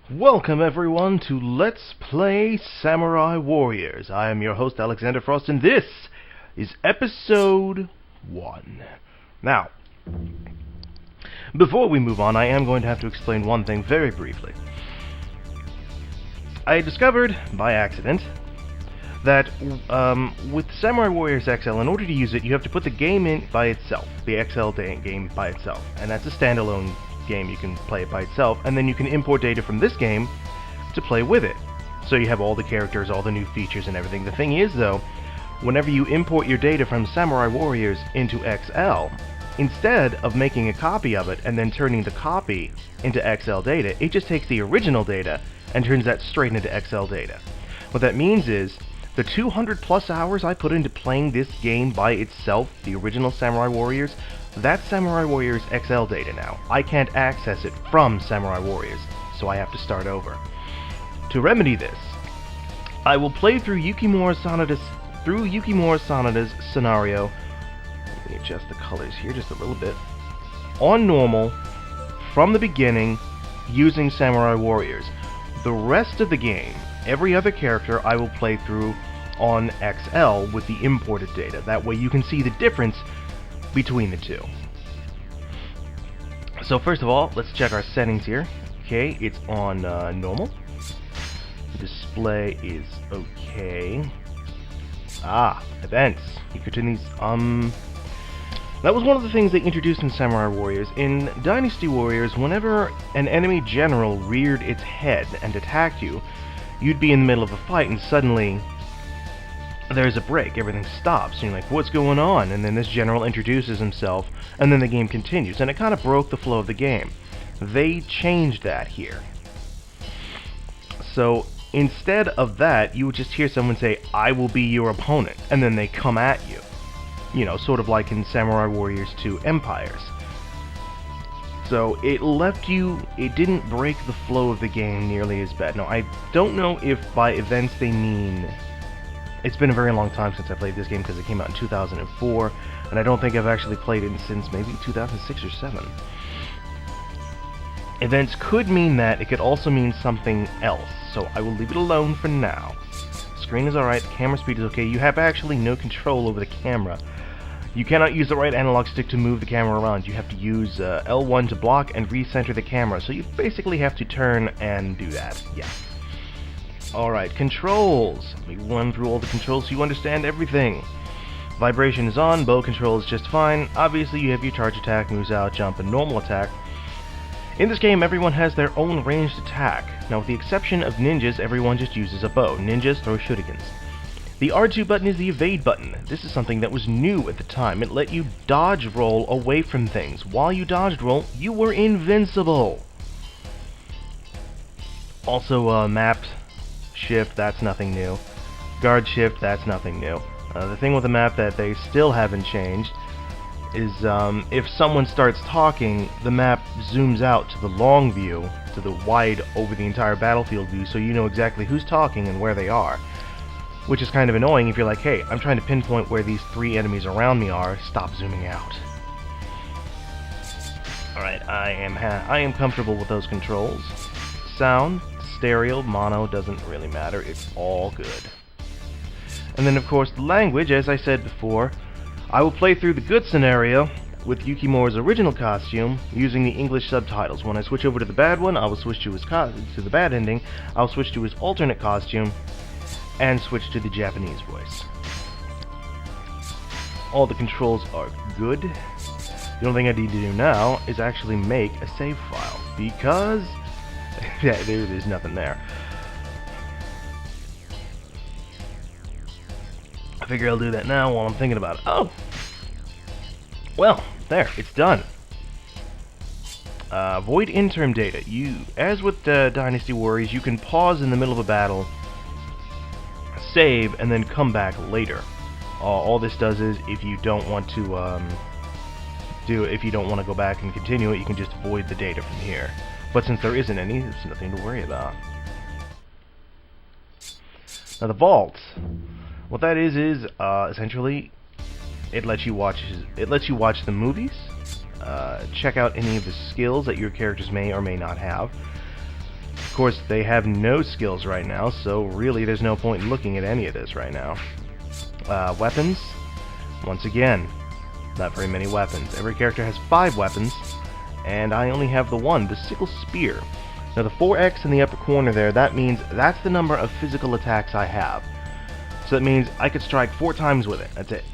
Welcome everyone to Let's Play Samurai Warriors. I am your host Alexander Frost and this is episode 1. Now, before we move on, I am going to have to explain one thing very briefly. I discovered by accident that with Samurai Warriors XL, in order to use it, you have to put the game in by itself, the XL game by itself, and that's a standalone game. You can play it by itself, and then you can import data from this game to play with it. So you have all the characters, all the new features and everything. The thing is though, whenever you import your data from Samurai Warriors into XL, instead of making a copy of it and then turning the copy into XL data, it just takes the original data and turns that straight into XL data. What that means is, the 200 plus hours I put into playing this game by itself, the original Samurai Warriors, that's Samurai Warriors XL data now. I can't access it from Samurai Warriors, so I have to start over. To remedy this, I will play through Yukimura Sanada's scenario. Let me adjust the colors here just a little bit. On normal, from the beginning, using Samurai Warriors. The rest of the game, every other character, I will play through on XL with the imported data. That way you can see the difference between the two. So first of all, let's check our settings here. Okay, it's on normal. The display is okay. Events. You could turn these, that was one of the things they introduced in Samurai Warriors. In Dynasty Warriors, whenever an enemy general reared its head and attacked you, you'd be in the middle of a fight and suddenly there's a break, everything stops, and you're like, what's going on? And then this general introduces himself, and then the game continues, and it kind of broke the flow of the game. They changed that here. So instead of that, you would just hear someone say, I will be your opponent, and then they come at you. You know, sort of like in Samurai Warriors 2 Empires. So it left you, it didn't break the flow of the game nearly as bad. Now, I don't know if by events they mean, it's been a very long time since I played this game because it came out in 2004, and I don't think I've actually played it since maybe 2006 or 7. Events could mean that, it could also mean something else, so I will leave it alone for now. screen is alright, the camera speed is okay. You have actually no control over the camera. You cannot use the right analog stick to move the camera around. You have to use L1 to block and recenter the camera. So you basically have to turn and do that. Yeah. Alright, controls. Let me run through all the controls so you understand everything. Vibration is on, bow control is just fine. Obviously you have your charge attack, moves out, jump, and normal attack. In this game, everyone has their own ranged attack. Now with the exception of ninjas, everyone just uses a bow. Ninjas throw shurikens. The R2 button is the evade button. This is something that was new at the time. It let you dodge roll away from things. While you dodged roll, you were invincible. Also, map shift, that's nothing new. Guard shift, that's nothing new. The thing with the map that they still haven't changed is if someone starts talking, the map zooms out to the long view, to the wide over the entire battlefield view, so you know exactly who's talking and where they are. Which is kind of annoying if you're like, hey, I'm trying to pinpoint where these 3 enemies around me are, stop zooming out. Alright, I am comfortable with those controls. Sound, stereo, mono, doesn't really matter, it's all good. And then of course the language, as I said before, I will play through the good scenario with Yukimura's original costume using the English subtitles. When I switch over to the bad one, I will switch to the bad ending, I'll switch to his alternate costume, and switch to the Japanese voice. All the controls are good. The only thing I need to do now is actually make a save file, because yeah, there's nothing there. I figure I'll do that now while I'm thinking about it. Oh! Well, there, it's done. Void interim data. As with Dynasty Warriors, you can pause in the middle of a battle, save, and then come back later. All this does is, if you don't want to go back and continue it, you can just void the data from here. But since there isn't any, there's nothing to worry about. Now the vault, what that is essentially it lets you watch the movies, check out any of the skills that your characters may or may not have. Of course, they have no skills right now, so really there's no point in looking at any of this right now. Weapons, once again, not very many weapons. Every character has 5 weapons, and I only have the one, the sickle spear. Now the 4X in the upper corner there, that means that's the number of physical attacks I have. So that means I could strike 4 times with it, that's it.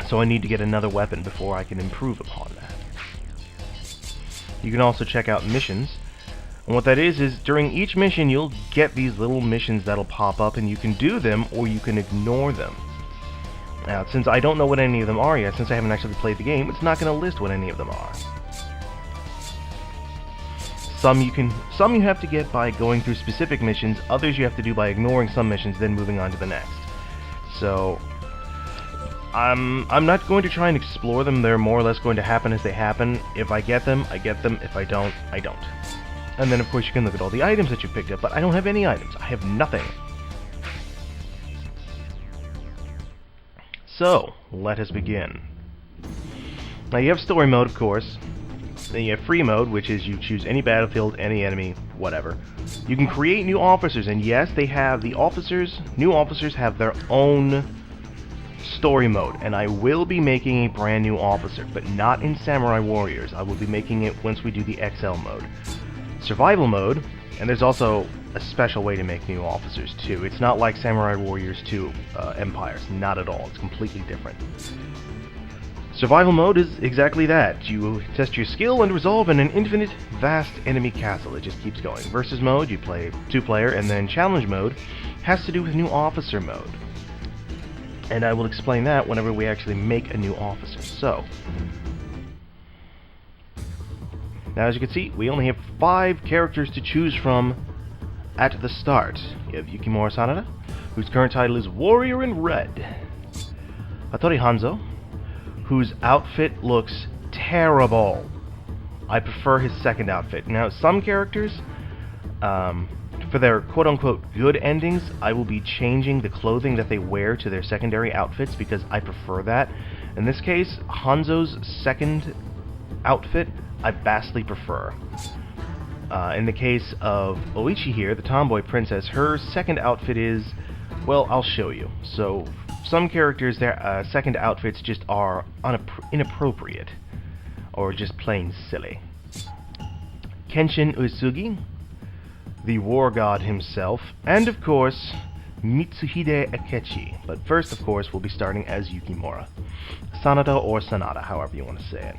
So I need to get another weapon before I can improve upon that. You can also check out missions. And what that is during each mission you'll get these little missions that'll pop up, and you can do them or you can ignore them. Now, since I don't know what any of them are yet, since I haven't actually played the game, it's not going to list what any of them are. Some you have to get by going through specific missions, others you have to do by ignoring some missions, then moving on to the next. So, I'm not going to try and explore them. They're more or less going to happen as they happen. If I get them, I get them. If I don't, I don't. And then of course you can look at all the items that you picked up, but I don't have any items. I have nothing. So, let us begin. Now you have story mode, of course. Then you have free mode, which is you choose any battlefield, any enemy, whatever. You can create new officers, and yes, they have new officers have their own story mode, and I will be making a brand new officer, but not in Samurai Warriors. I will be making it once we do the XL mode. Survival mode, and there's also a special way to make new officers too. It's not like Samurai Warriors 2 Empires, not at all. It's completely different. Survival mode is exactly that. You test your skill and resolve in an infinite, vast enemy castle. It just keeps going. Versus mode, you play 2-player, and then challenge mode has to do with new officer mode. And I will explain that whenever we actually make a new officer. So, now as you can see, we only have 5 characters to choose from at the start. You have Yukimura Sanada, whose current title is Warrior in Red. Hattori Hanzo, whose outfit looks terrible. I prefer his second outfit. Now, some characters, for their quote-unquote good endings, I will be changing the clothing that they wear to their secondary outfits because I prefer that. In this case, Hanzo's second outfit, I vastly prefer. In the case of Oichi here, the tomboy princess, her second outfit is Well, I'll show you. So, some characters, their second outfits just are inappropriate, or just plain silly. Kenshin Uesugi, the war god himself, and of course, Mitsuhide Akechi. But first, of course, we'll be starting as Yukimura Sanada, or Sanada, however you want to say it.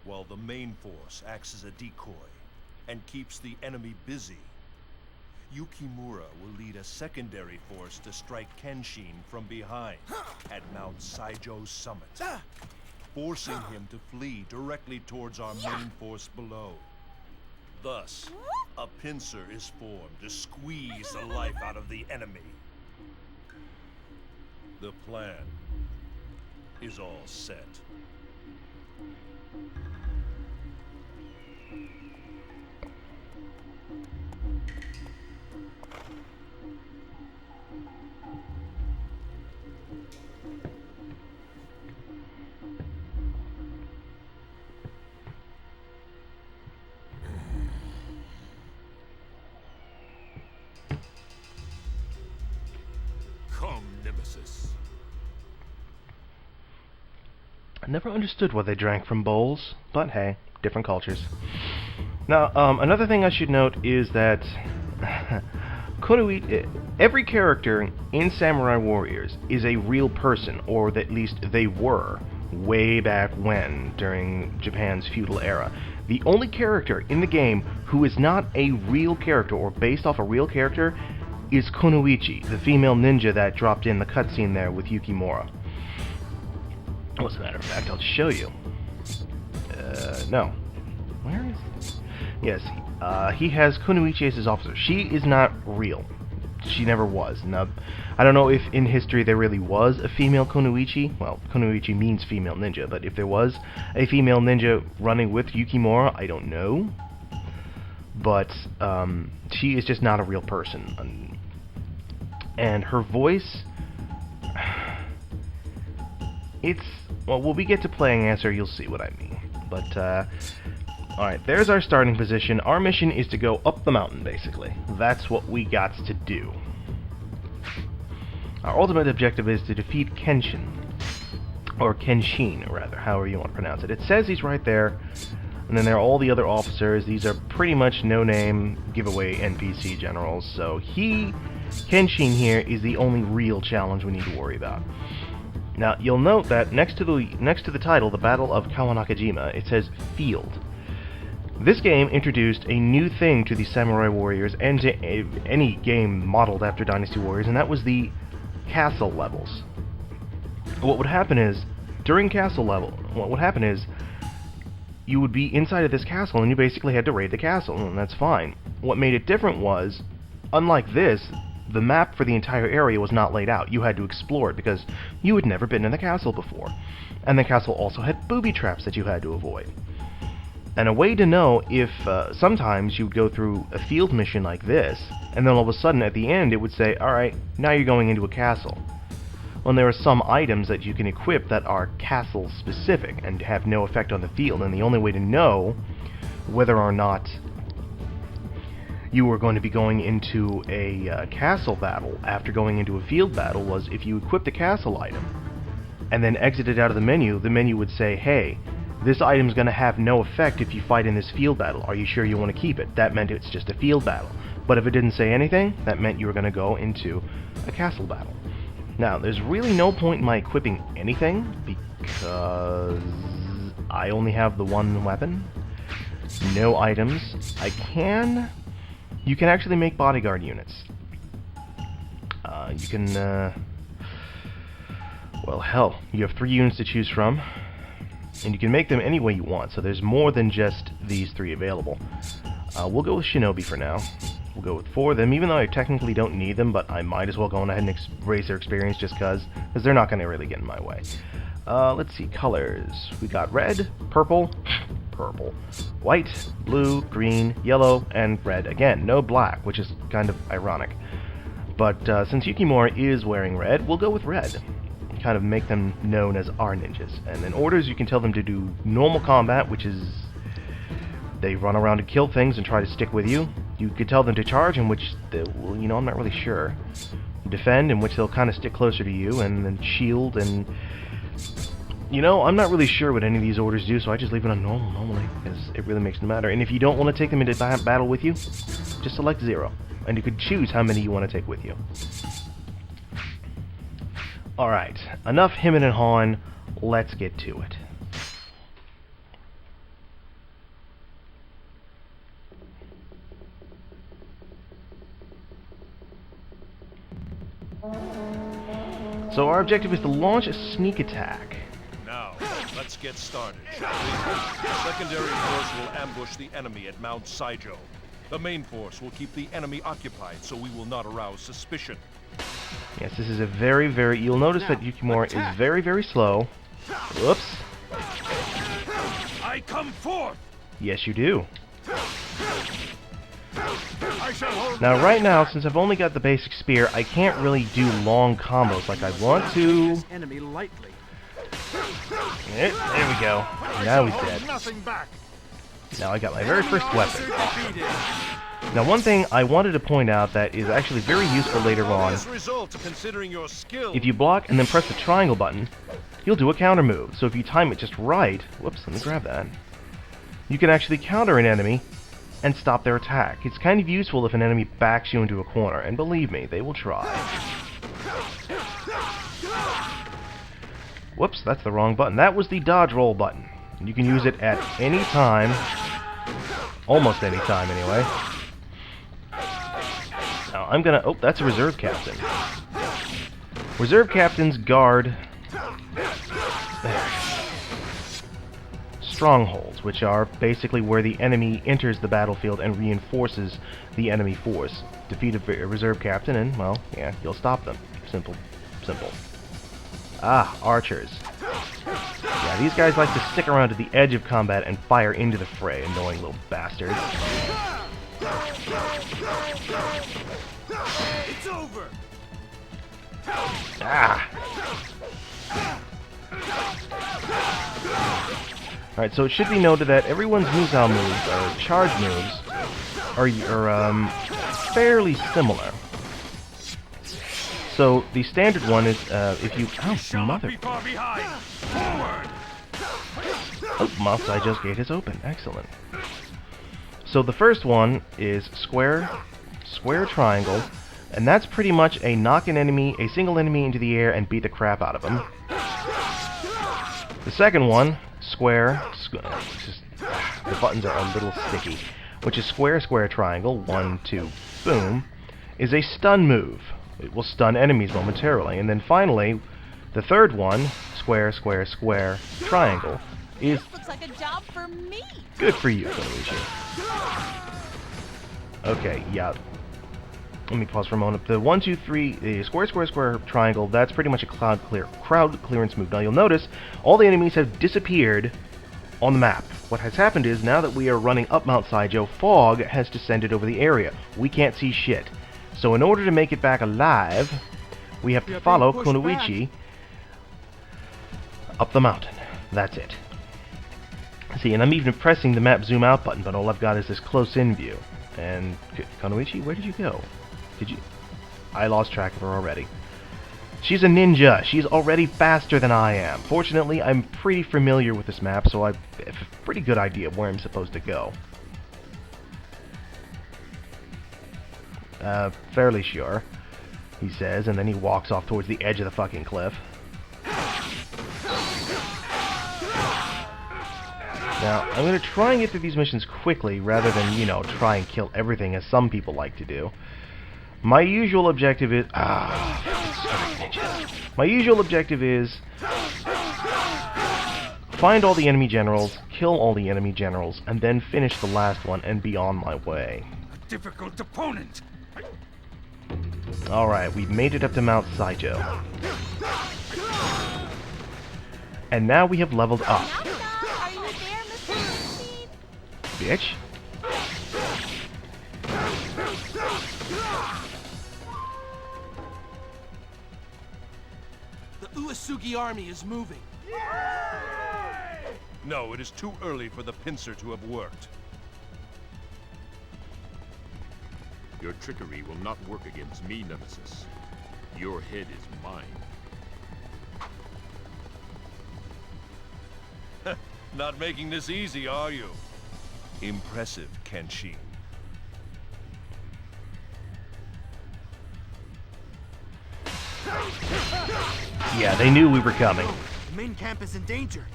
While the main force acts as a decoy and keeps the enemy busy, Yukimura will lead a secondary force to strike Kenshin from behind at Mount Saijo's summit, forcing him to flee directly towards our main force below. Thus, a pincer is formed to squeeze the life out of the enemy. The plan is all set. Come, Nemesis. I never understood why they drank from bowls, but hey, different cultures. Now, another thing I should note is that every character in Samurai Warriors is a real person, or at least they were, way back when, during Japan's feudal era. The only character in the game who is not a real character, or based off a real character, is Kunoichi, the female ninja that dropped in the cutscene there with Yukimura. As a matter of fact, I'll show you. No. Where is it? Yes, he has Kunoichi as his officer. She is not real. She never was. Now, I don't know if in history there really was a female Kunoichi. Well, Kunoichi means female ninja, but if there was a female ninja running with Yukimura, I don't know. But, she is just not a real person. And her voice... It's... Well, when we get to playing answer, you'll see what I mean. But, alright, there's our starting position. Our mission is to go up the mountain, basically. That's what we got to do. Our ultimate objective is to defeat Kenshin. Or Kenshin, rather, however you want to pronounce it. It says he's right there, and then there are all the other officers. These are pretty much no-name giveaway NPC generals, so Kenshin here is the only real challenge we need to worry about. Now, you'll note that next to the title, the Battle of Kawanakajima, it says Field. This game introduced a new thing to the Samurai Warriors and to any game modeled after Dynasty Warriors, and that was the castle levels. What would happen is, during castle level, you would be inside of this castle and you basically had to raid the castle, and that's fine. What made it different was, unlike this, the map for the entire area was not laid out. You had to explore it because you had never been in the castle before. And the castle also had booby traps that you had to avoid. And a way to know if sometimes you would go through a field mission like this, and then all of a sudden at the end it would say, alright, now you're going into a castle. Well, there are some items that you can equip that are castle specific and have no effect on the field, and the only way to know whether or not you were going to be going into a castle battle after going into a field battle was if you equipped a castle item and then exited out of the menu would say, hey, this item's going to have no effect if you fight in this field battle. Are you sure you want to keep it? That meant it's just a field battle. But if it didn't say anything, that meant you were going to go into a castle battle. Now, there's really no point in my equipping anything because I only have the one weapon. No items. You can actually make bodyguard units. You can, well, hell, you have 3 units to choose from, and you can make them any way you want, so there's more than just these 3 available. We'll go with Shinobi for now. We'll go with 4 of them, even though I technically don't need them, but I might as well go on ahead and raise their experience just because they're not going to really get in my way. Let's see, colors. We got red, purple, white, blue, green, yellow, and red. Again, no black, which is kind of ironic. But since Yukimura is wearing red, we'll go with red. kind of make them known as our ninjas. And in orders, you can tell them to do normal combat, which is they run around to kill things and try to stick with you. You could tell them to charge, in which they'll, you know, I'm not really sure. Defend, in which they'll kind of stick closer to you, and then shield, and you know, I'm not really sure what any of these orders do, so I just leave it on normal normally, because it really makes no matter. And if you don't want to take them into battle with you, just select 0, and you could choose how many you want to take with you. Alright, enough hemming and hawing, let's get to it. So our objective is to launch a sneak attack. Now, let's get started, shall we? The secondary force will ambush the enemy at Mount Saijo. The main force will keep the enemy occupied, so we will not arouse suspicion. Yes, this is a very... You'll notice that Yukimura is very slow. Whoops. I come forth! Yes, you do. Now, right now, since I've only got the basic spear, I can't really do long combos like I want to. Enemy lightly. There we go. Now he's dead. Now I got my very first weapon. Now, one thing I wanted to point out that is actually very useful later on, if you block and then press the triangle button, you'll do a counter move. So if you time it just right, whoops, let me grab that, you can actually counter an enemy and stop their attack. It's kind of useful if an enemy backs you into a corner, and believe me, they will try. Whoops, that's the wrong button. That was the dodge roll button. You can use it at any time, almost any time anyway. Now I'm gonna, oh, that's a reserve captain. Reserve captains guard strongholds, which are basically where the enemy enters the battlefield and reinforces the enemy force. Defeat a reserve captain and, well, yeah, you'll stop them. Simple. Ah, archers. Yeah, these guys like to stick around to the edge of combat and fire into the fray, annoying little bastards. It's over! Ah! Alright, so it should be noted that everyone's Musou moves, or charge moves, are fairly similar. So, the standard one is, if you... Oh, mother... Oh, Mount Saijo's gate is open. Excellent. So, the first one is square triangle, and that's pretty much a knock a single enemy into the air and beat the crap out of them. The second one, square, the buttons are a little sticky, which is square triangle, 1, 2, boom, is a stun move. It will stun enemies momentarily. And then finally, the third one, square triangle, is... This looks like a job for me. Good for you, Konoichi. Okay, yeah. Let me pause for a moment. The 1, 2, 3, the square triangle, that's pretty much a crowd clearance move. Now you'll notice all the enemies have disappeared on the map. What has happened is, now that we are running up Mount Saijo, fog has descended over the area. We can't see shit. So in order to make it back alive, we have to follow Kunoichi up the mountain. That's it. See, and I'm even pressing the map zoom out button, but all I've got is this close-in view. And Kunoichi, where did you go? I lost track of her already. She's a ninja. She's already faster than I am. Fortunately, I'm pretty familiar with this map, so I have a pretty good idea of where I'm supposed to go. Fairly sure, he says, and then he walks off towards the edge of the fucking cliff. Now, I'm going to try and get through these missions quickly, rather than, you know, try and kill everything as some people like to do. My usual objective is... My usual objective is... find all the enemy generals, kill all the enemy generals, and then finish the last one and be on my way. A difficult opponent! Alright, we've made it up to Mount Saijo. And now we have leveled up. Are you there, Mr. Bitch. Uesugi army is moving. No, it is too early for the pincer to have worked. Your trickery will not work against me, Nemesis. Your head is mine. Not making this easy, are you? Impressive, Kenshin. Yeah, they knew we were coming. The main camp is in danger.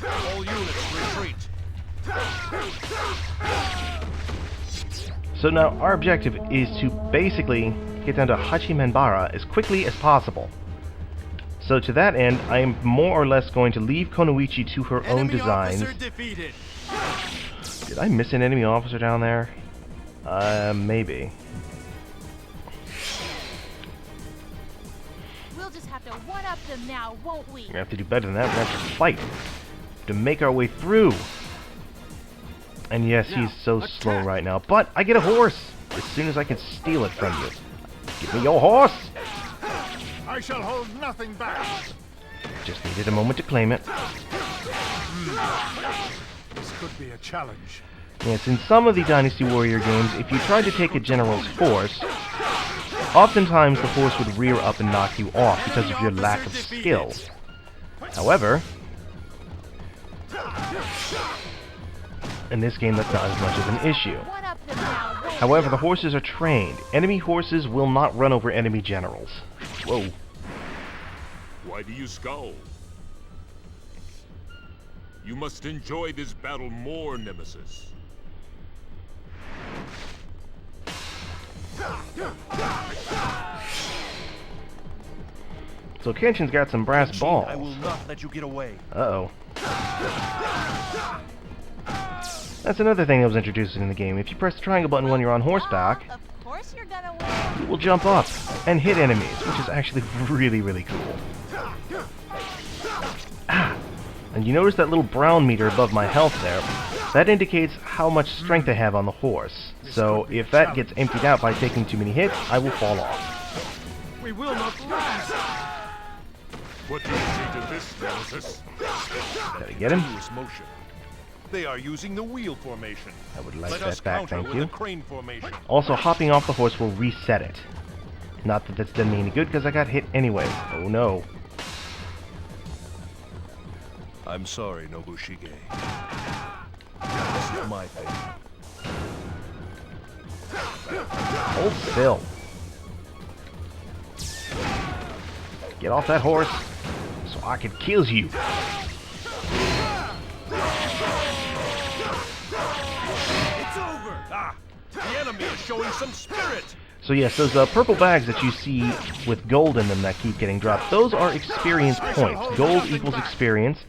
All units retreat. So now our objective is to basically get down to Hachimenbara as quickly as possible. So to that end, I am more or less going to leave Konoichi to her own designs. Defeated. Did I miss an enemy officer down there? Maybe. We'll just have to one-up them now, won't we? We're gonna have to do better than that. We're gonna have to fight to make our way through. And yes, Now, he's so attack. slow right now. But I get a horse as soon as I can steal it from you. Give me your horse! I shall hold nothing back. Just needed a moment to claim it. This could be a challenge. Yes, in some of the Dynasty Warrior games, if you tried to take a general's force, oftentimes the horse would rear up and knock you off because of your lack of skill. However, in this game that's not as much of an issue. One-up them now, won't However, the horses are trained. Enemy horses will not run over enemy generals. Whoa. Why do you scowl? You must enjoy this battle more, Nemesis. So Kenshin's got some brass Kenshin, balls. I will not let you get away. Uh-oh. That's another thing that was introduced in the game. If you press the triangle button when you're on horseback, Of course you're gonna win. you will jump up and hit enemies, which is actually really, really cool. Ah! And you notice that little brown meter above my health there? That indicates how much strength I have on the horse. So if that gets emptied out by taking too many hits, I will fall off. We will not lose. What do you say to this, Nemesis? Did I get him? Continuous motion. They are using the wheel formation. I would like Let us that back, counter thank with you. a crane formation. Also, hopping off the horse will reset it. Not that this doesn't mean any good, because I got hit anyway. Oh no. I'm sorry, Nobushige. This is my fate. Hold still. Get off that horse, so I can kill you. It's over. Ah! The enemy is showing some spirit! So yes, those purple bags that you see with gold in them that keep getting dropped, those are experience points. Gold equals experience.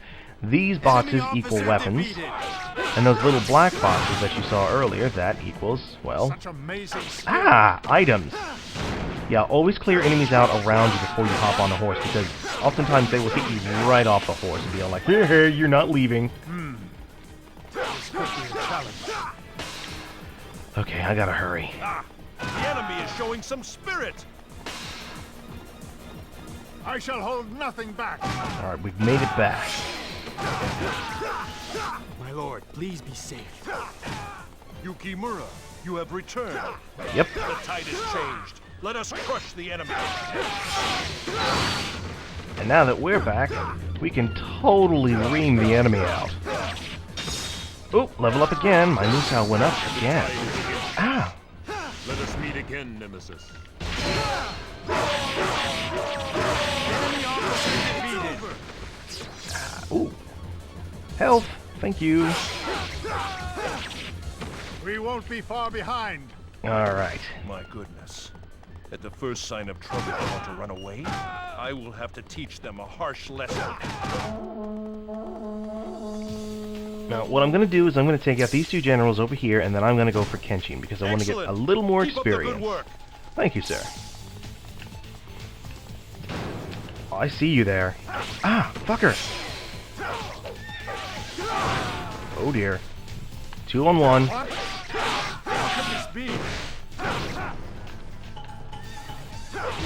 These boxes equal weapons. And those little black boxes that you saw earlier, that equals, well, Such amazing skill. items. Yeah, always clear enemies out around you before you hop on the horse, because oftentimes they will hit you right off the horse and be all like, hey, you're not leaving. This could be a challenge. Okay, I gotta hurry. Ah! The enemy is showing some spirit! I shall hold nothing back. Alright, we've made it back. My lord, please be safe. Yukimura, you have returned. Yep. The tide has changed. Let us crush the enemy. And now that we're back, we can totally ream the enemy out. Oh, level up again. My Musou went up again. Ah! Let us meet again, Nemesis. Enemy officer defeated. Ooh. Health. Thank you. We won't be far behind. Alright. My goodness. At the first sign of trouble, they want to run away? I will have to teach them a harsh lesson. Now, what I'm going to do is I'm going to take out these two generals over here, and then I'm going to go for Kenshin, because I want to get a Excellent. little more Keep up the good experience. work. Thank you, sir. Oh, I see you there. Ah, fucker! Oh dear. 2 on 1. What? How could this be? We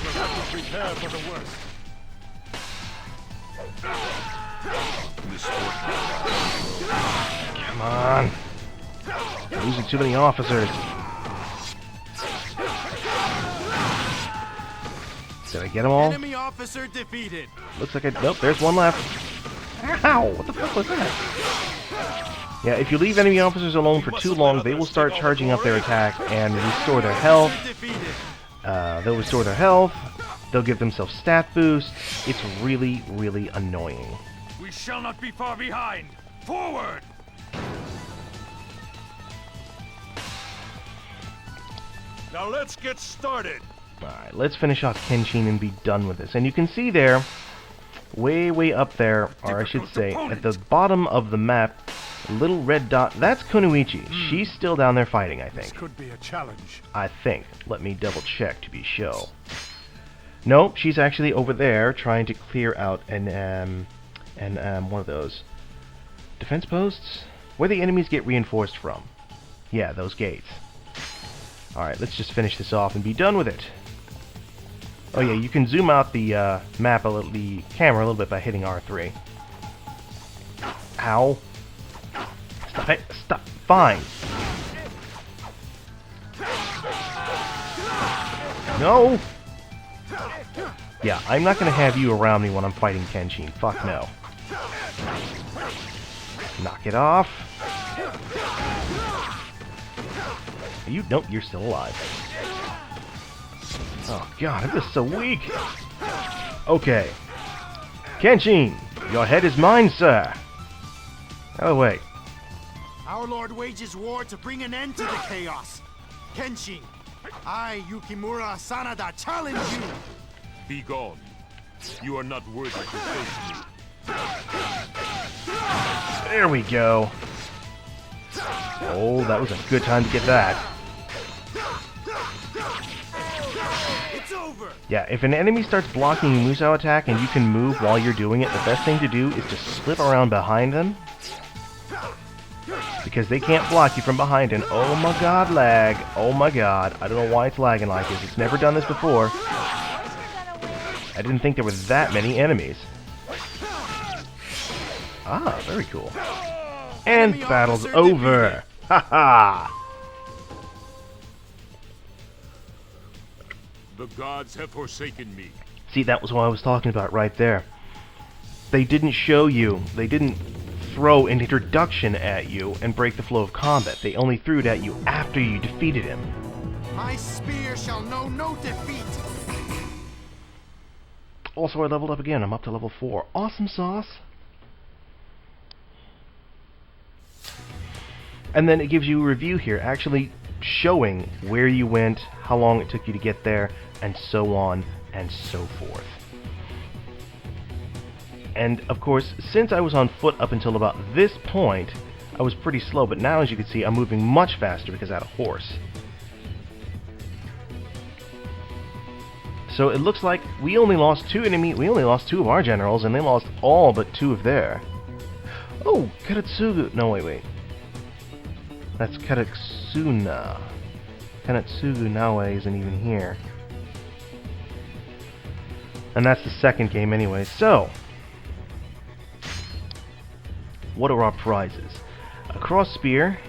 will have to prepare for the worst. Come on. Losing too many officers. Did I get them all? Enemy officer defeated. Looks like I... Nope, there's one left. Ow! What the fuck was that? Yeah, if you leave enemy officers alone for too long, they will start charging up their attack and restore their health. They'll restore their health. They'll give themselves stat boosts. It's really, really annoying. We shall not be far behind. Forward! Now let's get started. Alright, let's finish off Kenshin and be done with this. And you can see there, way up there, or I should say, at the bottom of the map, little red dot, that's Kunoichi. She's still down there fighting, I This think. could be a challenge. I think. Let me double check to be sure. Nope, she's actually over there trying to clear out one of those defense posts? Where the enemies get reinforced from. Yeah, those gates. Alright, let's just finish this off and be done with it. Oh yeah, you can zoom out the map, the camera a little bit by hitting R3. Ow. Stop it. Stop. Fine. No! Yeah, I'm not going to have you around me when I'm fighting Kenshin. Fuck no. Knock it off. You... Nope, you're still alive. Oh god, I'm just so weak. Okay. Kenshin, your head is mine, sir. Oh, wait. Our Lord wages war to bring an end to the chaos. Kenshin, I, Yukimura Sanada, challenge you. Be gone. You are not worthy to face me. There we go. Oh, that was a good time to get that. It's over. Yeah, if an enemy starts blocking a Musou attack and you can move while you're doing it, the best thing to do is to slip around behind them. Because they can't block you from behind, and oh my god, lag. Oh my god. I don't know why it's lagging like this. It's never done this before. I didn't think there were that many enemies. Ah, very cool. And battle's over! Haha! The gods have forsaken me. See, that was what I was talking about right there. They didn't show you, they didn't throw an introduction at you and break the flow of combat. They only threw it at you after you defeated him. My spear shall know no defeat. Also, I leveled up again. I'm up to level 4. Awesome sauce! And then it gives you a review here, actually showing where you went, how long it took you to get there, and so on and so forth. And of course, since I was on foot up until about this point, I was pretty slow, but now as you can see, I'm moving much faster because I had a horse. So it looks like we only lost 2 of our generals, and they lost all but 2 of their. Oh, Karatsugu. No, wait. That's Karatsuna. Kanatsugu Nawe isn't even here. And that's the second game anyway. So, what are our prizes? A cross spear.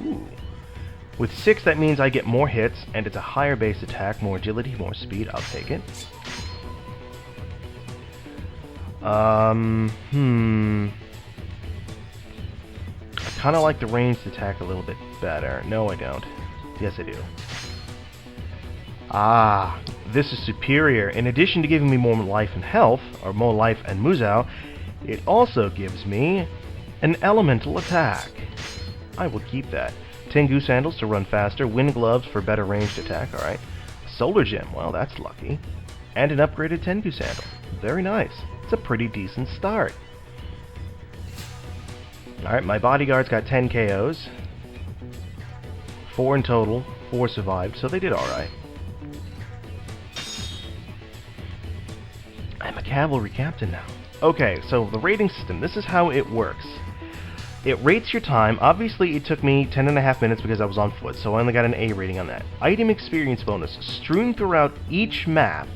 Ooh. With 6, that means I get more hits, and it's a higher base attack, more agility, more speed. I'll take it. I kind of like the ranged attack a little bit better. No, I don't. Yes, I do. Ah, this is superior. In addition to giving me more life and health, or more life and Musou, it also gives me an elemental attack. I will keep that. Tengu sandals to run faster, wind gloves for better ranged attack, alright. Solar gem, well that's lucky. And an upgraded Tengu sandal. Very nice. It's a pretty decent start. Alright, my bodyguards got 10 KOs. 4 in total. 4 survived, so they did alright. I'm a cavalry captain now. Okay, so the rating system, this is how it works. It rates your time. Obviously, it took me 10.5 minutes because I was on foot, so I only got an A rating on that. Item experience bonus strewn throughout each map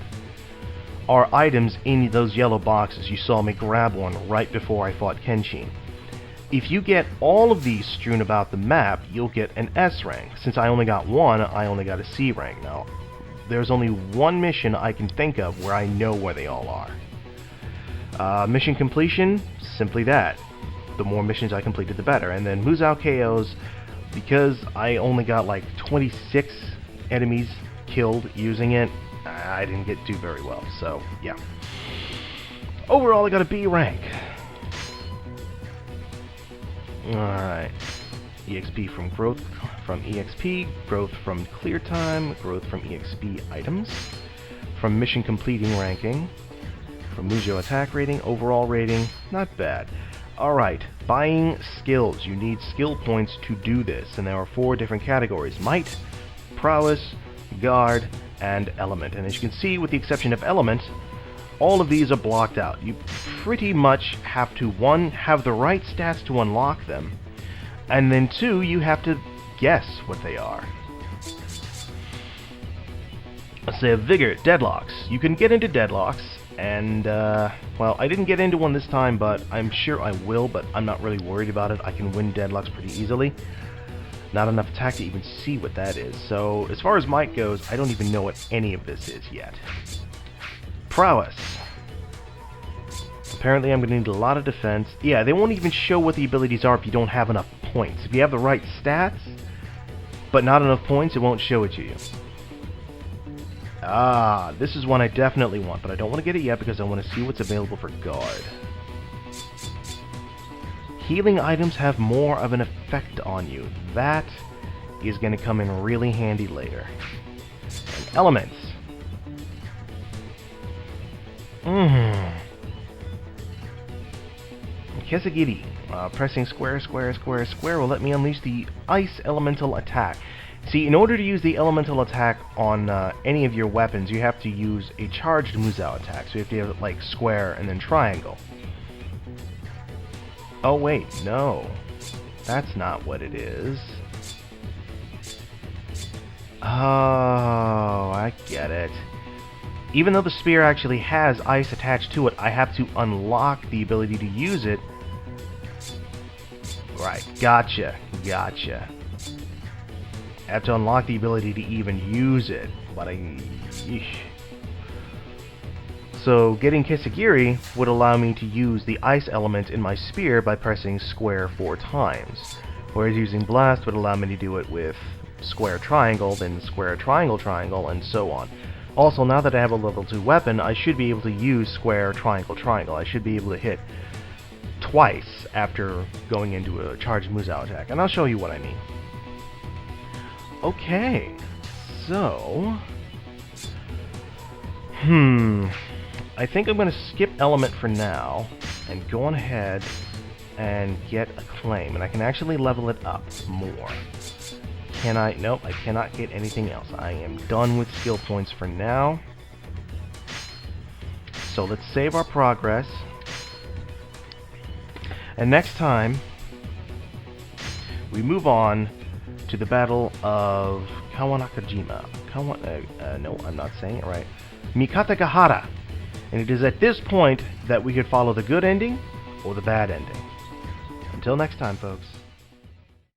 are items in those yellow boxes. You saw me grab one right before I fought Kenshin. If you get all of these strewn about the map, you'll get an S rank. Since I only got one, I only got a C rank. Now, there's only one mission I can think of where I know where they all are. Mission completion, simply that. The more missions I completed, the better. And then Musou KOs, because I only got like 26 enemies killed using it, I didn't get do very well. So, yeah. Overall, I got a B rank. Alright. EXP from growth from EXP, growth from clear time, growth from EXP items, from mission completing ranking, from Musou attack rating, overall rating, not bad. Alright, buying skills. You need skill points to do this, and there are 4 different categories: might, prowess, guard, and element. And as you can see, with the exception of element, all of these are blocked out. You pretty much have to, 1, have the right stats to unlock them, and then 2, you have to guess what they are. Let's say vigor, deadlocks. You can get into deadlocks, and, well, I didn't get into one this time, but I'm sure I will, but I'm not really worried about it. I can win deadlocks pretty easily. Not enough attack to even see what that is. So, as far as might goes, I don't even know what any of this is yet. Prowess. Apparently I'm going to need a lot of defense. Yeah, they won't even show what the abilities are if you don't have enough points. If you have the right stats, but not enough points, it won't show it to you. Ah, this is one I definitely want, but I don't want to get it yet because I want to see what's available for guard. Healing items have more of an effect on you. That is going to come in really handy later. And elements. Kesagiri. Pressing square will let me unleash the ice elemental attack. See, in order to use the elemental attack on any of your weapons, you have to use a charged Musou attack. So you have to have like square and then triangle. Oh wait, no. That's not what it is. Oh, I get it. Even though the spear actually has ice attached to it, I have to unlock the ability to use it. Right, gotcha. I have to unlock the ability to even use it, but eesh. So getting Kisagiri would allow me to use the ice element in my spear by pressing square 4 times, whereas using blast would allow me to do it with square triangle, then square triangle, and so on. Also, now that I have a level 2 weapon, I should be able to use square triangle. I should be able to hit twice after going into a charged Musou attack, and I'll show you what I mean. Okay, so... I think I'm going to skip element for now, and go on ahead and get a claim, and I can actually level it up more. Can I? Nope, I cannot get anything else. I am done with skill points for now. So let's save our progress. And next time, we move on to the Battle of Kawanakajima. No, I'm not saying it right. Mikatagahara. And it is at this point that we could follow the good ending or the bad ending. Until next time, folks.